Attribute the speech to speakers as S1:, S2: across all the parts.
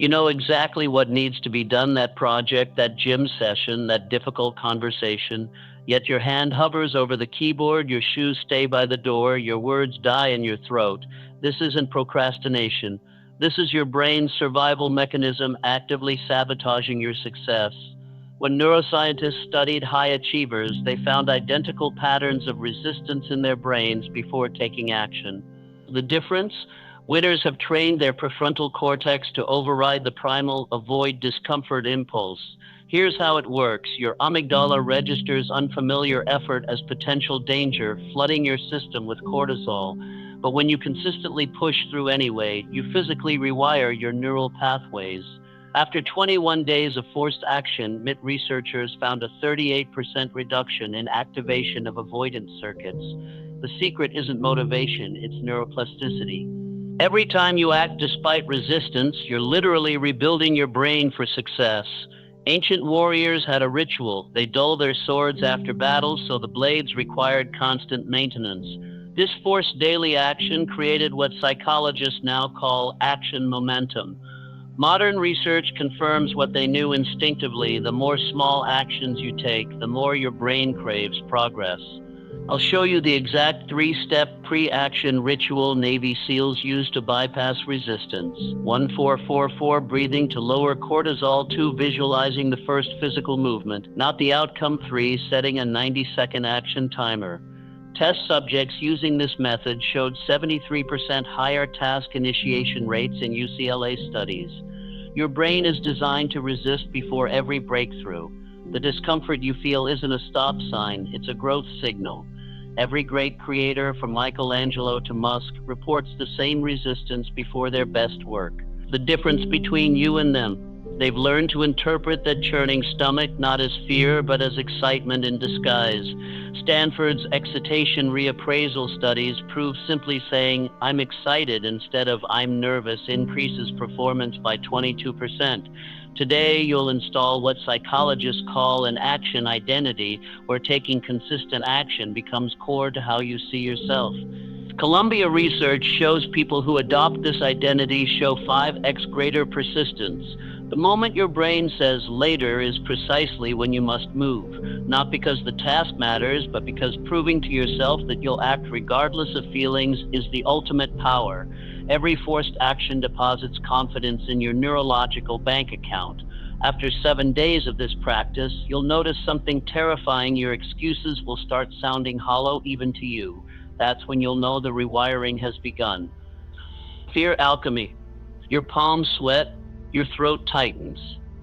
S1: You know exactly what needs to be done, that project, that gym session, that difficult conversation, yet your hand hovers over the keyboard, your shoes stay by the door, your words die in your throat. This isn't procrastination. This is your brain's survival mechanism actively sabotaging your success. When neuroscientists studied high achievers, they found identical patterns of resistance in their brains before taking action. The difference? Winners have trained their prefrontal cortex to override the primal avoid discomfort impulse. Here's how it works. Your amygdala registers unfamiliar effort as potential danger, flooding your system with cortisol. But when you consistently push through anyway, you physically rewire your neural pathways. After 21 days of forced action, MIT researchers found a 38% reduction in activation of avoidance circuits. The secret isn't motivation, it's neuroplasticity. Every time you act despite resistance, you're literally rebuilding your brain for success. Ancient warriors had a ritual. They dulled their swords after battles, so the blades required constant maintenance. This forced daily action created what psychologists now call action momentum. Modern research confirms what they knew instinctively. The more small actions you take, the more your brain craves progress. I'll show you the exact three-step pre-action ritual Navy SEALs use to bypass resistance. 1-4-4-4, breathing to lower cortisol. 2, visualizing the first physical movement, not the outcome. 3, setting a 90-second action timer. Test subjects using this method showed 73% higher task initiation rates in UCLA studies. Your brain is designed to resist before every breakthrough. The discomfort you feel isn't a stop sign, it's a growth signal. Every great creator, from Michelangelo to Musk, reports the same resistance before their best work. The difference between you and them: they've learned to interpret that churning stomach not as fear, but as excitement in disguise. Stanford's excitation reappraisal studies prove simply saying, "I'm excited" instead of "I'm nervous" increases performance by 22%. Today, you'll install what psychologists call an action identity, where taking consistent action becomes core to how you see yourself. Columbia research shows people who adopt this identity show 5x greater persistence. The moment your brain says later is precisely when you must move, not because the task matters, but because proving to yourself that you'll act regardless of feelings is the ultimate power. Every forced action deposits confidence in your neurological bank account. After 7 days of this practice, you'll notice something terrifying. Your excuses will start sounding hollow even to you. That's when you'll know the rewiring has begun. Fear alchemy. Your palms sweat, your throat tightens.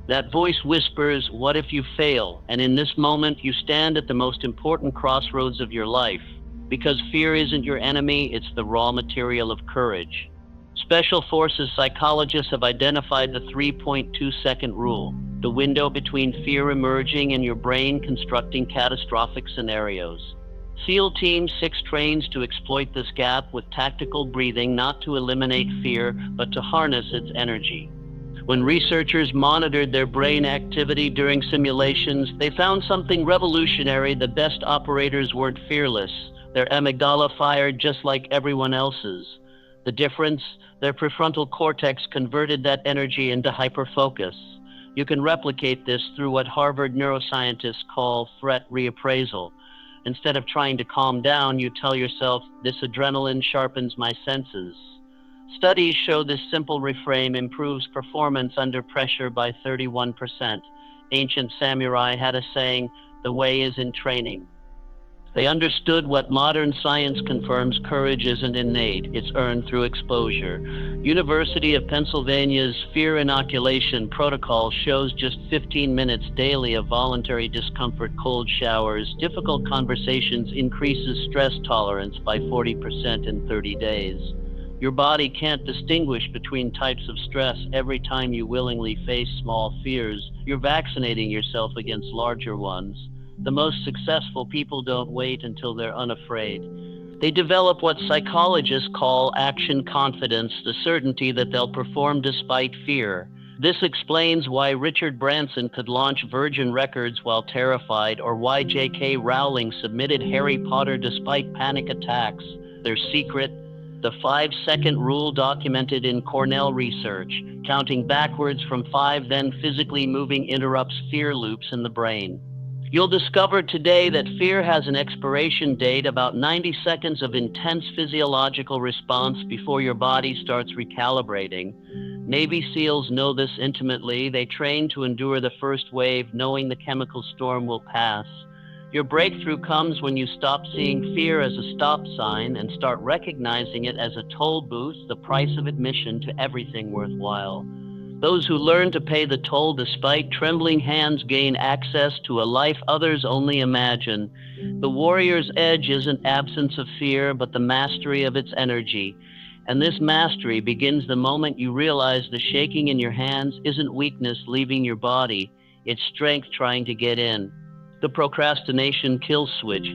S1: That voice whispers, "What if you fail?" And in this moment, you stand at the most important crossroads of your life. Because fear isn't your enemy, it's the raw material of courage. Special Forces psychologists have identified the 3.2-second rule, the window between fear emerging and your brain constructing catastrophic scenarios. SEAL Team 6 trains to exploit this gap with tactical breathing, not to eliminate fear, but to harness its energy. When researchers monitored their brain activity during simulations, they found something revolutionary. The best operators weren't fearless. Their amygdala fired just like everyone else's. The difference? Their prefrontal cortex converted that energy into hyperfocus. You can replicate this through what Harvard neuroscientists call threat reappraisal. Instead of trying to calm down, you tell yourself, "This adrenaline sharpens my senses." Studies show this simple reframe improves performance under pressure by 31%. Ancient samurai had a saying, "The way is in training." They understood what modern science confirms: courage isn't innate, it's earned through exposure. University of Pennsylvania's fear inoculation protocol shows just 15 minutes daily of voluntary discomfort, cold showers, difficult conversations, increases stress tolerance by 40% in 30 days. Your body can't distinguish between types of stress. Every time you willingly face small fears, you're vaccinating yourself against larger ones. The most successful people don't wait until they're unafraid. They develop what psychologists call action confidence, the certainty that they'll perform despite fear. This explains why Richard Branson could launch Virgin Records while terrified, or why J.K. Rowling submitted Harry Potter despite panic attacks. Their secret: The 5-second rule documented in Cornell research, counting backwards from 5, then physically moving, interrupts fear loops in the brain. You'll discover today that fear has an expiration date, about 90 seconds of intense physiological response before your body starts recalibrating. Navy SEALs know this intimately. They train to endure the first wave, knowing the chemical storm will pass. Your breakthrough comes when you stop seeing fear as a stop sign and start recognizing it as a toll booth, the price of admission to everything worthwhile. Those who learn to pay the toll despite trembling hands gain access to a life others only imagine. The warrior's edge isn't absence of fear, but the mastery of its energy. And this mastery begins the moment you realize the shaking in your hands isn't weakness leaving your body, it's strength trying to get in. The procrastination kill switch.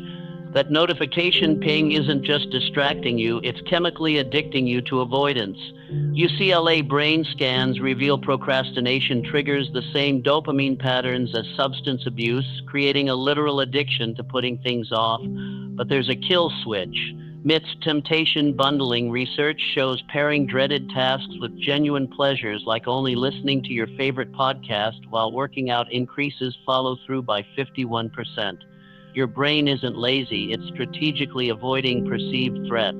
S1: That notification ping isn't just distracting you, it's chemically addicting you to avoidance. UCLA brain scans reveal procrastination triggers the same dopamine patterns as substance abuse, creating a literal addiction to putting things off. But there's a kill switch. MIT's temptation bundling research shows pairing dreaded tasks with genuine pleasures, like only listening to your favorite podcast while working out, increases follow through by 51%. Your brain isn't lazy, it's strategically avoiding perceived threats.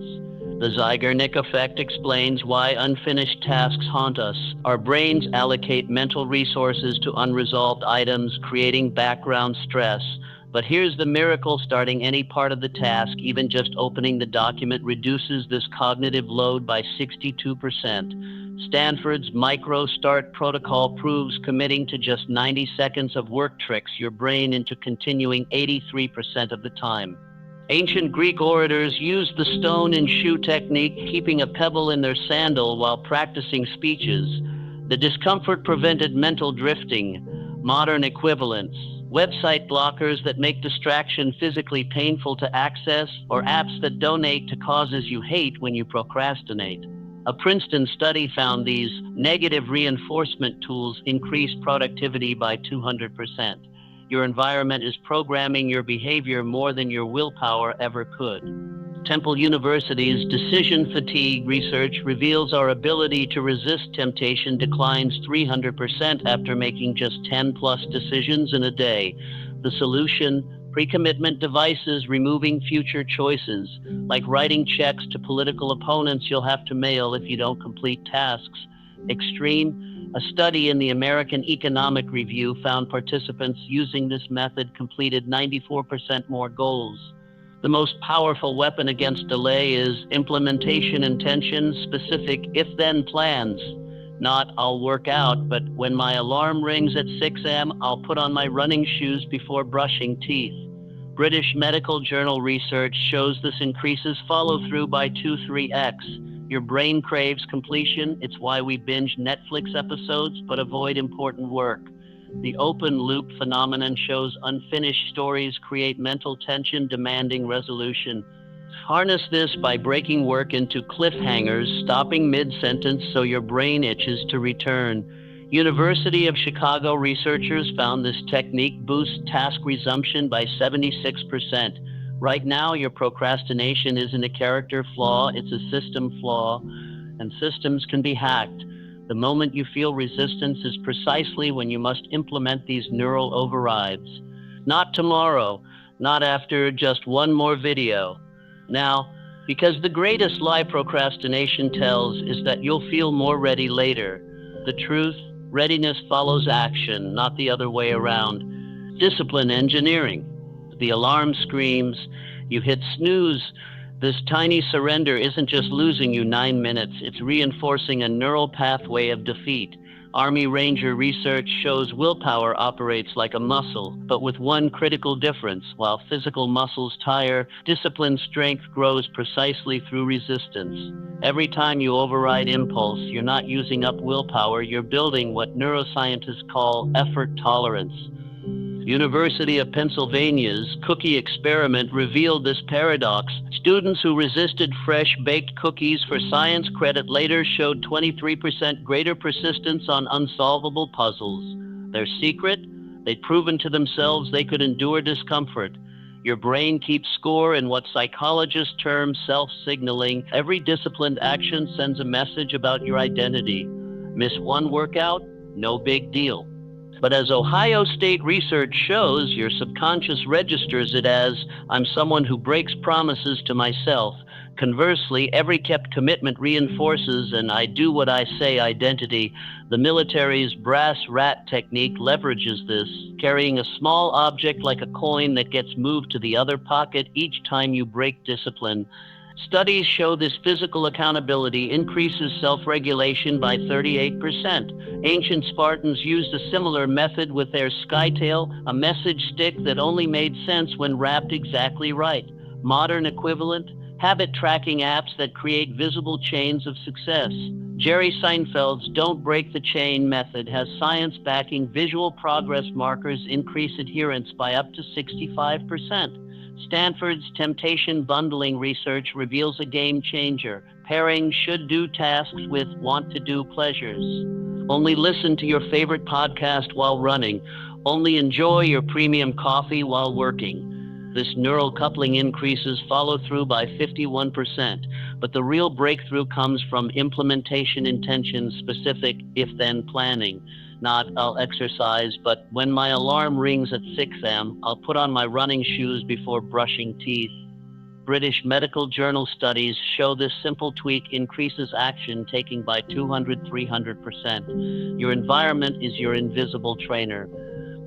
S1: The Zeigarnik effect explains why unfinished tasks haunt us. Our brains allocate mental resources to unresolved items, creating background stress. But here's the miracle: starting any part of the task, even just opening the document, reduces this cognitive load by 62%. Stanford's Micro Start protocol proves committing to just 90 seconds of work tricks your brain into continuing 83% of the time. Ancient Greek orators used the stone and shoe technique, keeping a pebble in their sandal while practicing speeches. The discomfort prevented mental drifting. Modern equivalents: website blockers that make distraction physically painful to access, or apps that donate to causes you hate when you procrastinate. A Princeton study found these negative reinforcement tools increase productivity by 200%. Your environment is programming your behavior more than your willpower ever could. Temple University's decision fatigue research reveals our ability to resist temptation declines 300% after making just 10+ decisions in a day. The solution: pre-commitment devices, removing future choices, like writing checks to political opponents you'll have to mail if you don't complete tasks. Extreme: a study in the American Economic Review found participants using this method completed 94% more goals. The most powerful weapon against delay is implementation intention, specific if-then plans. Not "I'll work out," but "when my alarm rings at 6 a.m., I'll put on my running shoes before brushing teeth." British Medical Journal research shows this increases follow-through by 2-3x. Your brain craves completion. It's why we binge Netflix episodes but avoid important work. The open loop phenomenon shows unfinished stories create mental tension demanding resolution. Harness this by breaking work into cliffhangers, stopping mid-sentence so your brain itches to return. University of Chicago researchers found this technique boosts task resumption by 76%. Right now, your procrastination isn't a character flaw, it's a system flaw, and systems can be hacked. The moment you feel resistance is precisely when you must implement these neural overrides. Not tomorrow, not after just one more video. Now, because the greatest lie procrastination tells is that you'll feel more ready later. The truth: readiness follows action, not the other way around. Discipline engineering. The alarm screams, you hit snooze. This tiny surrender isn't just losing you 9 minutes, it's reinforcing a neural pathway of defeat. Army Ranger research shows willpower operates like a muscle, but with one critical difference: while physical muscles tire, disciplined strength grows precisely through resistance. Every time you override impulse, you're not using up willpower, you're building what neuroscientists call effort tolerance. University of Pennsylvania's cookie experiment revealed this paradox. Students who resisted fresh baked cookies for science credit later showed 23% greater persistence on unsolvable puzzles. Their secret? They'd proven to themselves they could endure discomfort. Your brain keeps score in what psychologists term self-signaling. Every disciplined action sends a message about your identity. Miss one workout? No big deal. But as Ohio State research shows, your subconscious registers it as, I'm someone who breaks promises to myself. Conversely, every kept commitment reinforces an I do what I say identity. The military's brass rat technique leverages this, carrying a small object like a coin that gets moved to the other pocket each time you break discipline. Studies show this physical accountability increases self-regulation by 38%. Ancient Spartans used a similar method with their skytail, a message stick that only made sense when wrapped exactly right. Modern equivalent, habit tracking apps that create visible chains of success. Jerry Seinfeld's Don't Break the Chain method has science backing visual progress markers increase adherence by up to 65%. Stanford's temptation bundling research reveals a game changer, pairing should-do tasks with want-to-do pleasures. Only listen to your favorite podcast while running. Only enjoy your premium coffee while working. This neural coupling increases follow-through by 51%, but the real breakthrough comes from implementation intention-specific if-then planning. Not, I'll exercise, but when my alarm rings at 6 a.m., I'll put on my running shoes before brushing teeth. British medical journal studies show this simple tweak increases action taking by 200-300%. Your environment is your invisible trainer.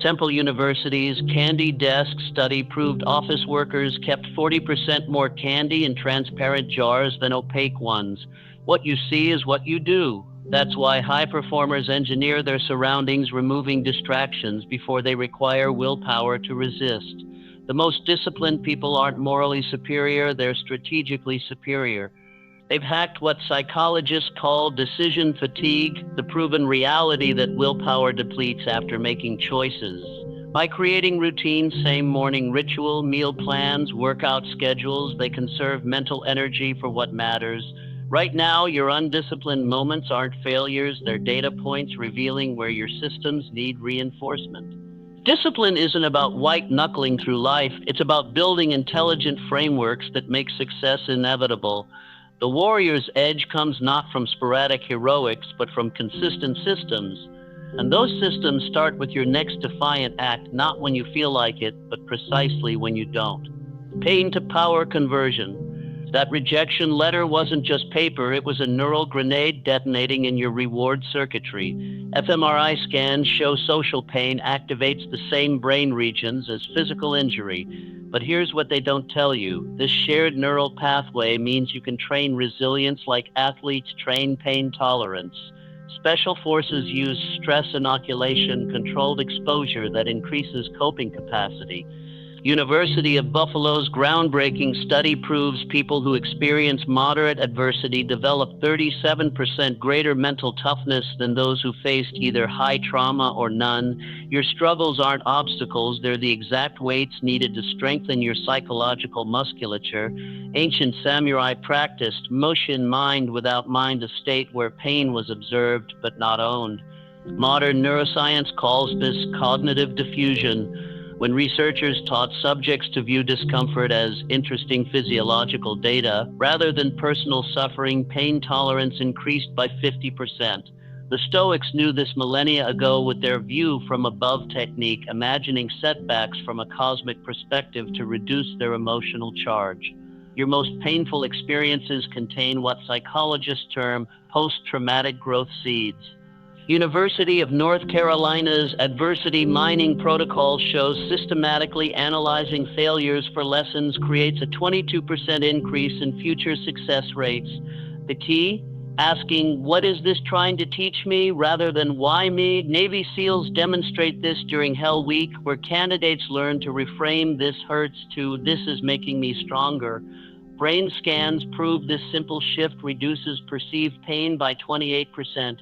S1: Temple University's Candy Desk study proved office workers kept 40% more candy in transparent jars than opaque ones. What you see is what you do. That's why high performers engineer their surroundings, removing distractions before they require willpower to resist. The most disciplined people aren't morally superior, they're strategically superior. They've hacked what psychologists call decision fatigue, the proven reality that willpower depletes after making choices. By creating routines, same morning ritual, meal plans, workout schedules, they conserve mental energy for what matters. Right now, your undisciplined moments aren't failures, they're data points revealing where your systems need reinforcement. Discipline isn't about white-knuckling through life, it's about building intelligent frameworks that make success inevitable. The warrior's edge comes not from sporadic heroics, but from consistent systems. And those systems start with your next defiant act, not when you feel like it, but precisely when you don't. Pain to power conversion. That rejection letter wasn't just paper, it was a neural grenade detonating in your reward circuitry. fMRI scans show social pain activates the same brain regions as physical injury. But here's what they don't tell you. This shared neural pathway means you can train resilience like athletes train pain tolerance. Special forces use stress inoculation, controlled exposure that increases coping capacity. University of Buffalo's groundbreaking study proves people who experience moderate adversity develop 37% greater mental toughness than those who faced either high trauma or none. Your struggles aren't obstacles, they're the exact weights needed to strengthen your psychological musculature. Ancient samurai practiced motion mind without mind, a state where pain was observed but not owned. Modern neuroscience calls this cognitive diffusion. When researchers taught subjects to view discomfort as interesting physiological data, rather than personal suffering, pain tolerance increased by 50%. The Stoics knew this millennia ago with their view from above technique, imagining setbacks from a cosmic perspective to reduce their emotional charge. Your most painful experiences contain what psychologists term post-traumatic growth seeds. University of North Carolina's adversity mining protocol shows systematically analyzing failures for lessons creates a 22% increase in future success rates. The key? Asking, what is this trying to teach me, rather than why me? Navy SEALs demonstrate this during Hell Week, where candidates learn to reframe this hurts to this is making me stronger. Brain scans prove this simple shift reduces perceived pain by 28%.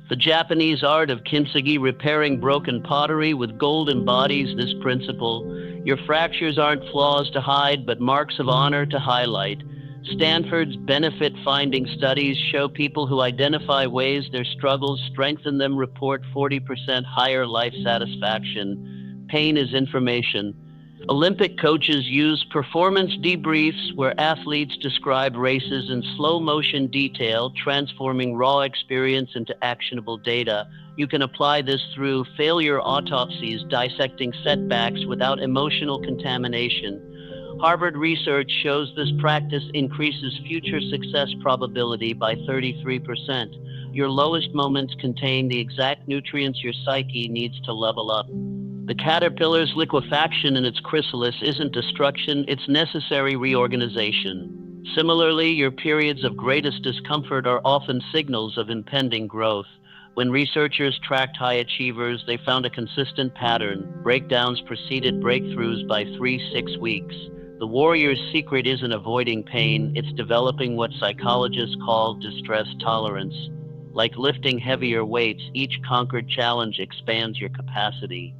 S1: The Japanese art of kintsugi, repairing broken pottery with gold, embodies this principle. Your fractures aren't flaws to hide, but marks of honor to highlight. Stanford's benefit-finding studies show people who identify ways their struggles strengthen them report 40% higher life satisfaction. Pain is information. Olympic coaches use performance debriefs where athletes describe races in slow motion detail, transforming raw experience into actionable data. You can apply this through failure autopsies, dissecting setbacks without emotional contamination. Harvard research shows this practice increases future success probability by 33%. Your lowest moments contain the exact nutrients your psyche needs to level up. The caterpillar's liquefaction in its chrysalis isn't destruction, it's necessary reorganization. Similarly, your periods of greatest discomfort are often signals of impending growth. When researchers tracked high achievers, they found a consistent pattern. Breakdowns preceded breakthroughs by 3-6 weeks. The warrior's secret isn't avoiding pain, it's developing what psychologists call distress tolerance. Like lifting heavier weights, each conquered challenge expands your capacity.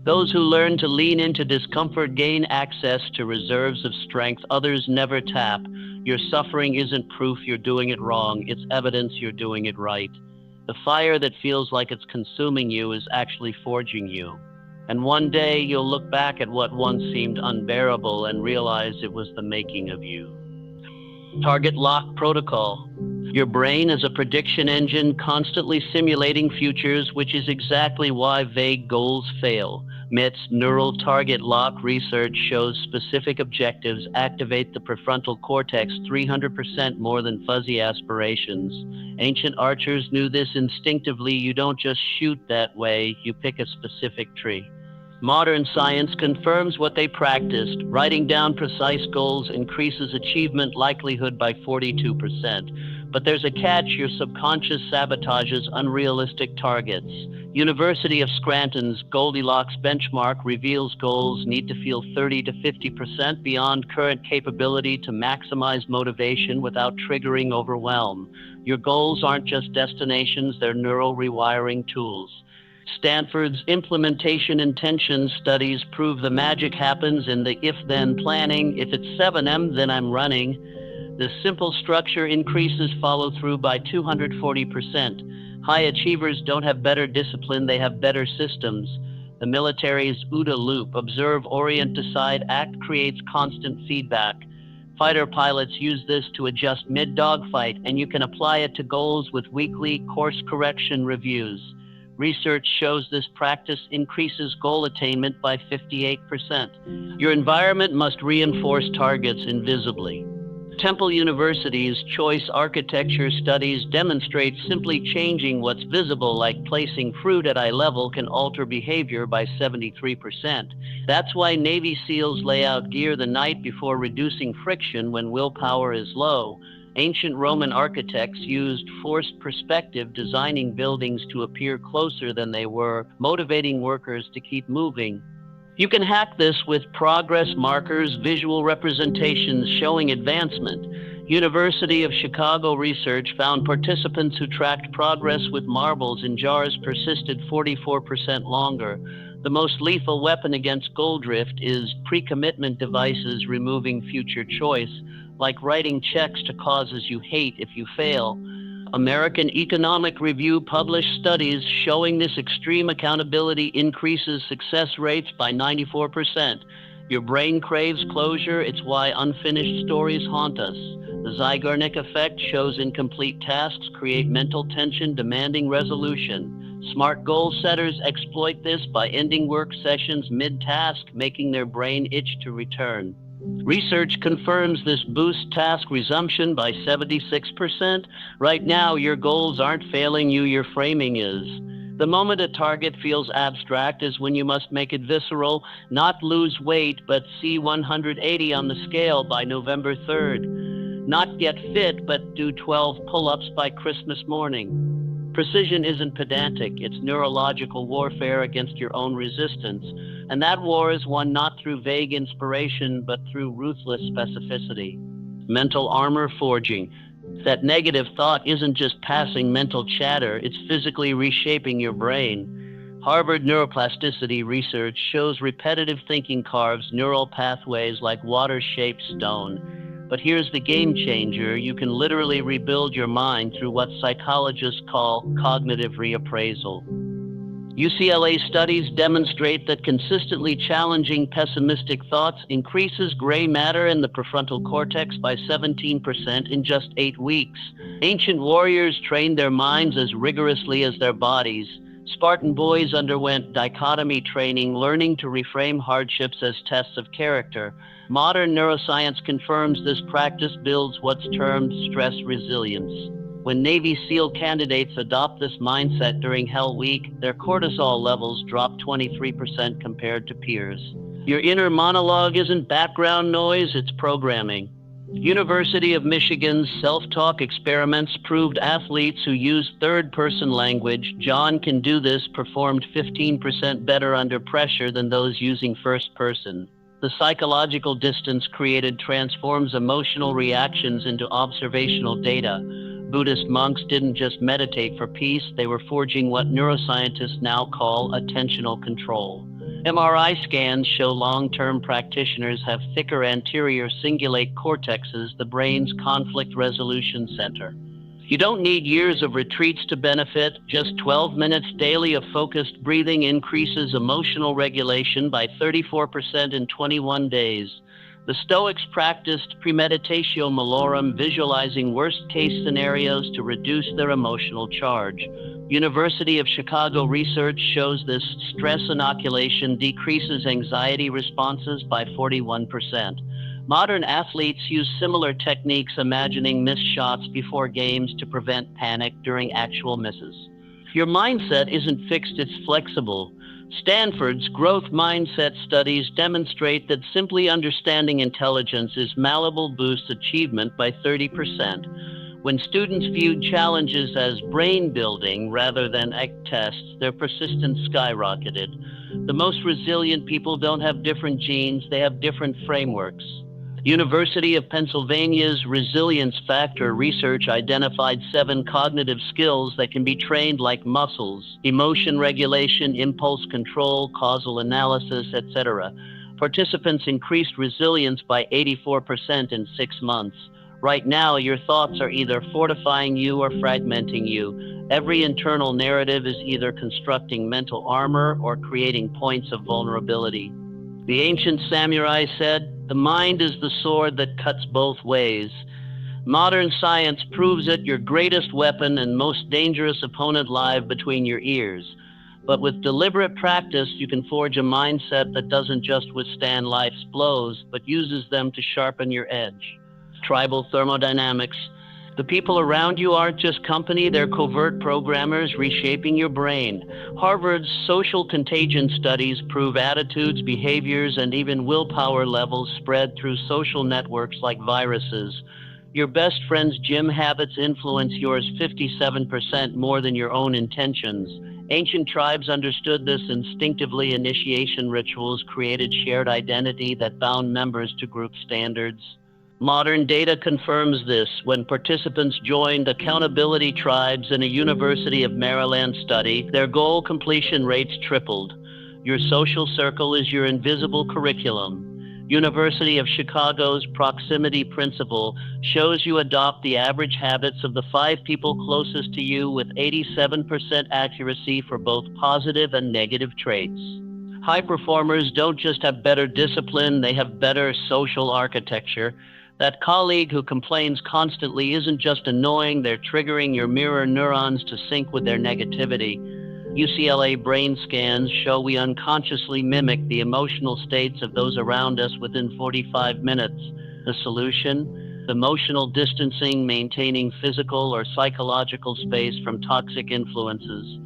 S1: Those who learn to lean into discomfort gain access to reserves of strength others never tap. Your suffering isn't proof you're doing it wrong, it's evidence you're doing it right. The fire that feels like it's consuming you is actually forging you. And one day you'll look back at what once seemed unbearable and realize it was the making of you. Target lock protocol. Your brain is a prediction engine constantly simulating futures, which is exactly why vague goals fail. MIT's neural target lock research shows specific objectives activate the prefrontal cortex 300% more than fuzzy aspirations. Ancient archers knew this instinctively. You don't just shoot that way, you pick a specific tree. Modern science confirms what they practiced. Writing down precise goals increases achievement likelihood by 42%. But there's a catch: your subconscious sabotages unrealistic targets. University of Scranton's Goldilocks benchmark reveals goals need to feel 30 to 50% beyond current capability to maximize motivation without triggering overwhelm. Your goals aren't just destinations, they're neural rewiring tools. Stanford's implementation intention studies prove the magic happens in the if-then planning. If it's 7 a.m., then I'm running. The simple structure increases follow-through by 240%. High achievers don't have better discipline, they have better systems. The military's OODA loop, observe, orient, decide, act, creates constant feedback. Fighter pilots use this to adjust mid-dogfight, and you can apply it to goals with weekly course correction reviews. Research shows this practice increases goal attainment by 58%. Your environment must reinforce targets invisibly. Temple University's choice architecture studies demonstrate simply changing what's visible, like placing fruit at eye level, can alter behavior by 73%. That's why Navy SEALs lay out gear the night before, reducing friction when willpower is low. Ancient Roman architects used forced perspective, designing buildings to appear closer than they were, motivating workers to keep moving. You can hack this with progress markers, visual representations showing advancement. University of Chicago research found participants who tracked progress with marbles in jars persisted 44% longer. The most lethal weapon against goal drift is pre-commitment devices, removing future choice, like writing checks to causes you hate if you fail. American Economic Review published studies showing this extreme accountability increases success rates by 94%. Your brain craves closure, it's why unfinished stories haunt us. The Zeigarnik effect shows incomplete tasks create mental tension demanding resolution. Smart goal setters exploit this by ending work sessions mid-task, making their brain itch to return. Research confirms this boosts task resumption by 76%. Right now, your goals aren't failing you, your framing is. The moment a target feels abstract is when you must make it visceral, not lose weight, but see 180 on the scale by November 3rd. Not get fit, but do 12 pull-ups by Christmas morning. Precision isn't pedantic, it's neurological warfare against your own resistance. And that war is won not through vague inspiration, but through ruthless specificity. Mental armor forging. That negative thought isn't just passing mental chatter, it's physically reshaping your brain. Harvard neuroplasticity research shows repetitive thinking carves neural pathways like water-shaped stone. But here's the game changer: you can literally rebuild your mind through what psychologists call cognitive reappraisal. UCLA studies demonstrate that consistently challenging pessimistic thoughts increases gray matter in the prefrontal cortex by 17% in just 8 weeks. Ancient warriors trained their minds as rigorously as their bodies. Spartan boys underwent dichotomy training, learning to reframe hardships as tests of character. Modern neuroscience confirms this practice builds what's termed stress resilience. When Navy SEAL candidates adopt this mindset during Hell Week, their cortisol levels drop 23% compared to peers. Your inner monologue isn't background noise, it's programming. University of Michigan's self-talk experiments proved athletes who used third-person language, "John can do this," performed 15% better under pressure than those using first-person. The psychological distance created transforms emotional reactions into observational data. Buddhist monks didn't just meditate for peace, they were forging what neuroscientists now call attentional control. MRI scans show long-term practitioners have thicker anterior cingulate cortexes, the brain's conflict resolution center. You don't need years of retreats to benefit. Just 12 minutes daily of focused breathing increases emotional regulation by 34% in 21 days. The Stoics practiced premeditatio malorum, visualizing worst-case scenarios to reduce their emotional charge. University of Chicago research shows this stress inoculation decreases anxiety responses by 41%. Modern athletes use similar techniques, imagining missed shots before games to prevent panic during actual misses. Your mindset isn't fixed, it's flexible. Stanford's growth mindset studies demonstrate that simply understanding intelligence is malleable boosts achievement by 30%. When students viewed challenges as brain building rather than tests, their persistence skyrocketed. The most resilient people don't have different genes, they have different frameworks. University of Pennsylvania's resilience factor research identified 7 cognitive skills that can be trained like muscles: emotion regulation, impulse control, causal analysis, etc. Participants increased resilience by 84% in 6 months. Right now, your thoughts are either fortifying you or fragmenting you. Every internal narrative is either constructing mental armor or creating points of vulnerability. The ancient samurai said, "The mind is the sword that cuts both ways." Modern science proves it, your greatest weapon and most dangerous opponent live between your ears. But with deliberate practice, you can forge a mindset that doesn't just withstand life's blows, but uses them to sharpen your edge. Tribal thermodynamics. The people around you aren't just company, they're covert programmers reshaping your brain. Harvard's social contagion studies prove attitudes, behaviors, and even willpower levels spread through social networks like viruses. Your best friend's gym habits influence yours 57% more than your own intentions. Ancient tribes understood this instinctively. Initiation rituals created shared identity that bound members to group standards. Modern data confirms this. When participants joined accountability tribes in a University of Maryland study, their goal completion rates tripled. Your social circle is your invisible curriculum. University of Chicago's proximity principle shows you adopt the average habits of the 5 people closest to you with 87% accuracy for both positive and negative traits. High performers don't just have better discipline, they have better social architecture. That colleague who complains constantly isn't just annoying, they're triggering your mirror neurons to sync with their negativity. UCLA brain scans show we unconsciously mimic the emotional states of those around us within 45 minutes. The solution? Emotional distancing, maintaining physical or psychological space from toxic influences.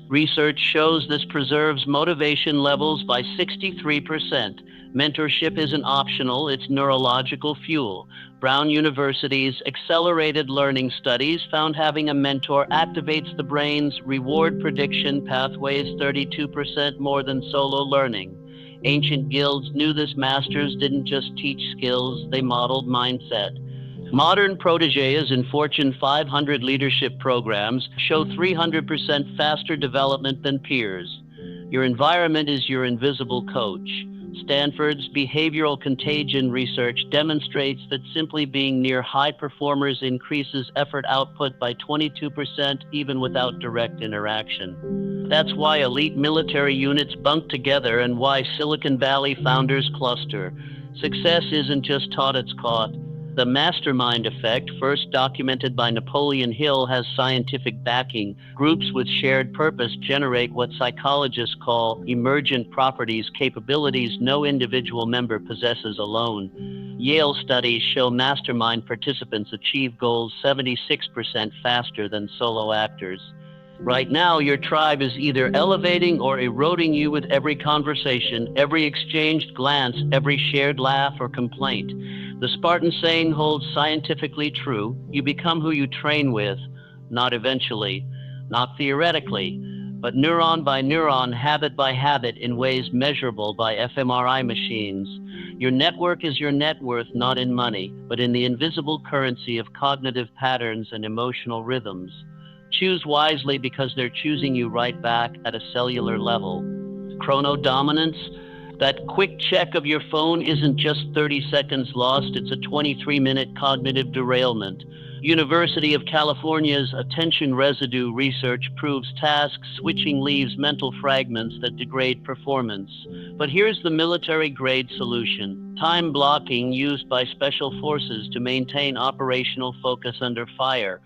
S1: Research shows this preserves motivation levels by 63%. Mentorship isn't optional, it's neurological fuel. Brown University's accelerated learning studies found having a mentor activates the brain's reward prediction pathways 32% more than solo learning. Ancient guilds knew this. Masters didn't just teach skills, they modeled mindset. Modern protégés in Fortune 500 leadership programs show 300% faster development than peers. Your environment is your invisible coach. Stanford's behavioral contagion research demonstrates that simply being near high performers increases effort output by 22% even without direct interaction. That's why elite military units bunk together and why Silicon Valley founders cluster. Success isn't just taught, it's caught. The mastermind effect, first documented by Napoleon Hill, has scientific backing. Groups with shared purpose generate what psychologists call emergent properties, capabilities no individual member possesses alone. Yale studies show mastermind participants achieve goals 76% faster than solo actors. Right now, your tribe is either elevating or eroding you with every conversation, every exchanged glance, every shared laugh or complaint. The Spartan saying holds scientifically true: you become who you train with, not eventually, not theoretically, but neuron by neuron, habit by habit, in ways measurable by fMRI machines. Your network is your net worth, not in money, but in the invisible currency of cognitive patterns and emotional rhythms. Choose wisely, because they're choosing you right back at a cellular level. Chronodominance, that quick check of your phone isn't just 30 seconds lost, it's a 23-minute cognitive derailment. University of California's attention residue research proves task switching leaves mental fragments that degrade performance. But here's the military-grade solution: time blocking used by special forces to maintain operational focus under fire.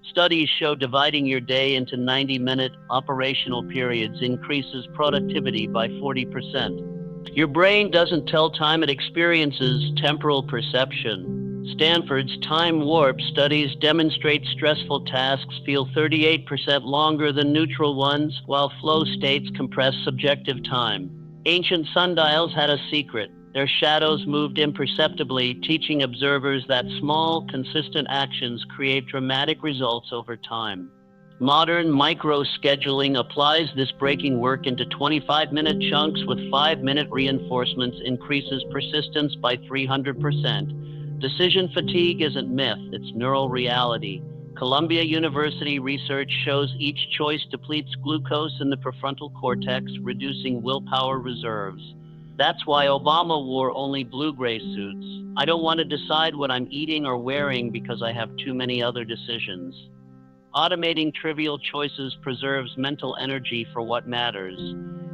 S1: Studies show dividing your day into 90-minute operational periods increases productivity by 40%. Your brain doesn't tell time, it experiences temporal perception. Stanford's time warp studies demonstrate stressful tasks feel 38% longer than neutral ones, while flow states compress subjective time. Ancient sundials had a secret: their shadows moved imperceptibly, teaching observers that small, consistent actions create dramatic results over time. Modern micro-scheduling applies this breaking work into 25-minute chunks with 5-minute reinforcements, increases persistence by 300%. Decision fatigue isn't myth, it's neural reality. Columbia University research shows each choice depletes glucose in the prefrontal cortex, reducing willpower reserves. That's why Obama wore only blue-gray suits. I don't want to decide what I'm eating or wearing because I have too many other decisions. Automating trivial choices preserves mental energy for what matters.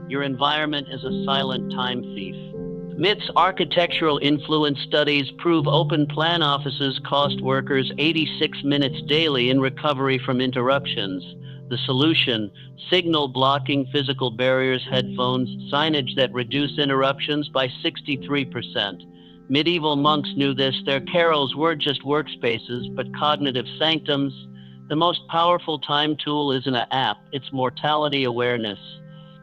S1: Your environment is a silent time thief. MIT's architectural influence studies prove open plan offices cost workers 86 minutes daily in recovery from interruptions. The solution: signal blocking, physical barriers, headphones, signage that reduce interruptions by 63%. Medieval monks knew this. Their carols weren't just workspaces, but cognitive sanctums. The most powerful time tool isn't an app, it's mortality awareness.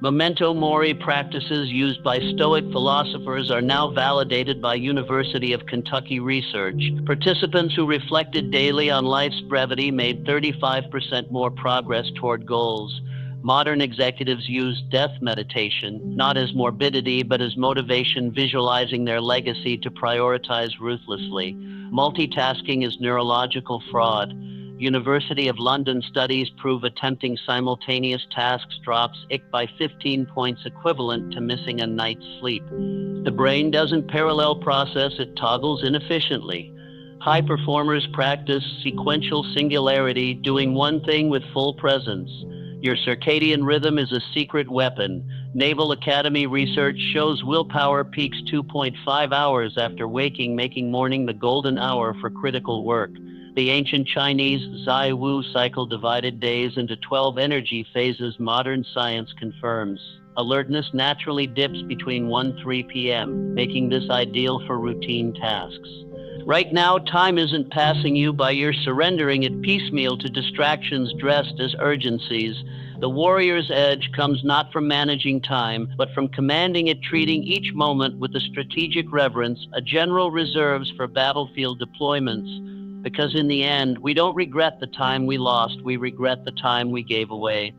S1: Memento mori practices used by Stoic philosophers are now validated by University of Kentucky research. Participants who reflected daily on life's brevity made 35% more progress toward goals. Modern executives use death meditation, not as morbidity, but as motivation, visualizing their legacy to prioritize ruthlessly. Multitasking is neurological fraud. University of London studies prove attempting simultaneous tasks drops IQ by 15 points, equivalent to missing a night's sleep. The brain doesn't parallel process, it toggles inefficiently. High performers practice sequential singularity, doing one thing with full presence. Your circadian rhythm is a secret weapon. Naval Academy research shows willpower peaks 2.5 hours after waking, making morning the golden hour for critical work. The ancient Chinese Zai Wu cycle divided days into 12 energy phases. Modern science confirms alertness naturally dips between 1-3 p.m., making this ideal for routine tasks. Right now, time isn't passing you by, you're surrendering it piecemeal to distractions dressed as urgencies. The warrior's edge comes not from managing time, but from commanding it, treating each moment with a strategic reverence. A general reserves for battlefield deployments. Because in the end, we don't regret the time we lost, we regret the time we gave away.